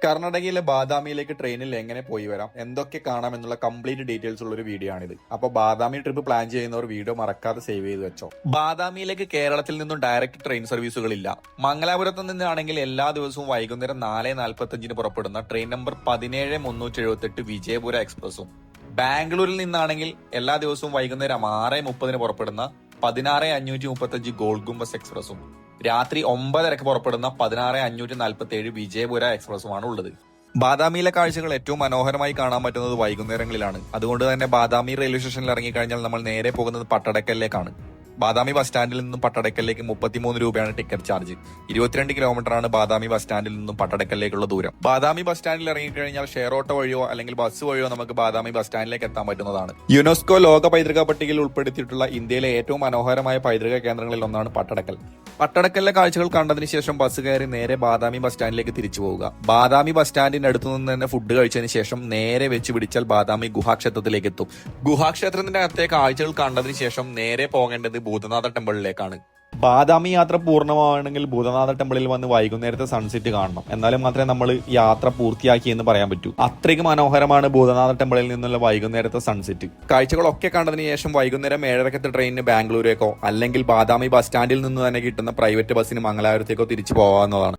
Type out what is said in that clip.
കർണാടകയിലെ ബാദാമിയിലേക്ക് ട്രെയിനിൽ എങ്ങനെ പോയി വരാം, എന്തൊക്കെ കാണാമെന്നുള്ള കംപ്ലീറ്റ് ഡീറ്റെയിൽസ് ഉള്ള ഒരു വീഡിയോ ആണിത്. അപ്പോൾ ബാദാമി ട്രിപ്പ് പ്ലാൻ ചെയ്യുന്നവർ വീഡിയോ മറക്കാതെ സേവ് ചെയ്ത് വെച്ചോ. ബാദാമിയിലേക്ക് കേരളത്തിൽ നിന്നും ഡയറക്റ്റ് ട്രെയിൻ സർവീസുകളില്ല. മംഗലാപുരത്ത് നിന്നാണെങ്കിൽ എല്ലാ ദിവസവും വൈകുന്നേരം 4:45 പുറപ്പെടുന്ന ട്രെയിൻ നമ്പർ 17378 വിജയപുര എക്സ്പ്രസും, ബാംഗ്ലൂരിൽ നിന്നാണെങ്കിൽ എല്ലാ ദിവസവും വൈകുന്നേരം 6:30 പുറപ്പെടുന്ന 16535 ഗോൾഡ് ഗുംബസ് എക്സ്പ്രസും, രാത്രി 9:30 പുറപ്പെടുന്ന 16547 വിജയപുര എക്സ്പ്രസുമാണ് ഉള്ളത്. ബാദാമിയിലെ കാഴ്ചകൾ ഏറ്റവും മനോഹരമായി കാണാൻ പറ്റുന്നത് വൈകുന്നേരങ്ങളിലാണ്. അതുകൊണ്ട് തന്നെ ബാദാമി റെയിൽവേ സ്റ്റേഷനിൽ ഇറങ്ങിക്കഴിഞ്ഞാൽ നമ്മൾ നേരെ പോകുന്നത് പട്ടടക്കലിലേക്കാണ്. ബാദാമി ബസ് സ്റ്റാൻഡിൽ നിന്നും പട്ടടക്കലിലേക്ക് 33 രൂപയാണ് ടിക്കറ്റ് ചാർജ്. 22 കിലോമീറ്ററാണ് ബാദാമി ബസ് സ്റ്റാൻഡിൽ നിന്നും പട്ടടക്കലിലേക്കുള്ള ദൂരം. ബാദാമി ബസ് സ്റ്റാൻഡിൽ ഇറങ്ങിക്കഴിഞ്ഞാൽ ഷെയർ ഓട്ടോ വഴിയോ അല്ലെങ്കിൽ ബസ് വഴിയോ നമുക്ക് ബാദാമി ബസ് സ്റ്റാൻഡിലേക്ക് എത്താൻ പറ്റുന്നതാണ്. യുനെസ്കോ ലോക പൈതൃക പട്ടികയിൽ ഉൾപ്പെടുത്തിയിട്ടുള്ള ഇന്ത്യയിലെ ഏറ്റവും മനോഹരമായ പൈതൃക കേന്ദ്രങ്ങളിൽ ഒന്നാണ് പട്ടടക്കൽ. പട്ടടക്കലിലെ കാഴ്ചകൾ കണ്ടതിന് ശേഷം ബസ് കയറി നേരെ ബാദാമി ബസ് സ്റ്റാൻഡിലേക്ക് തിരിച്ചു പോവുക. ബാദാമി ബസ് സ്റ്റാൻഡിന്റെ അടുത്തു നിന്ന് തന്നെ ഫുഡ് കഴിച്ചതിന് ശേഷം നേരെ വെച്ച് പിടിച്ചാൽ ബാദാമി ഗുഹാക്ഷേത്രത്തിലേക്ക് എത്തും. ഗുഹാക്ഷേത്രത്തിന്റെ അകത്തെ കാഴ്ചകൾ കണ്ടതിന് ശേഷം നേരെ പോകേണ്ടത് ഭൂതനാഥ ടെമ്പിളിലേക്കാണ്. ബാദാമി യാത്ര പൂർണ്ണമാണെങ്കിൽ ഭൂതനാഥ ടെമ്പിളിൽ വന്ന് വൈകുന്നേരത്തെ സൺസെറ്റ് കാണണം. എന്നാലും മാത്രമേ നമ്മൾ യാത്ര പൂർത്തിയാക്കി എന്ന് പറയാൻ പറ്റൂ. അത്രയ്ക്ക് മനോഹരമാണ് ഭൂതനാഥ ടെമ്പിളിൽ നിന്നുള്ള വൈകുന്നേരത്തെ സൺസെറ്റ്. കാഴ്ചകളൊക്കെ കണ്ടതിന് ശേഷം വൈകുന്നേരം 7:30 ട്രെയിനിന് ബാംഗ്ലൂരേക്കോ അല്ലെങ്കിൽ ബാദാമി ബസ് സ്റ്റാൻഡിൽ നിന്ന് തന്നെ കിട്ടുന്ന പ്രൈവറ്റ് ബസ്സിന് മംഗലാപുരത്തേക്കോ തിരിച്ചു പോകാവുന്നതാണ്.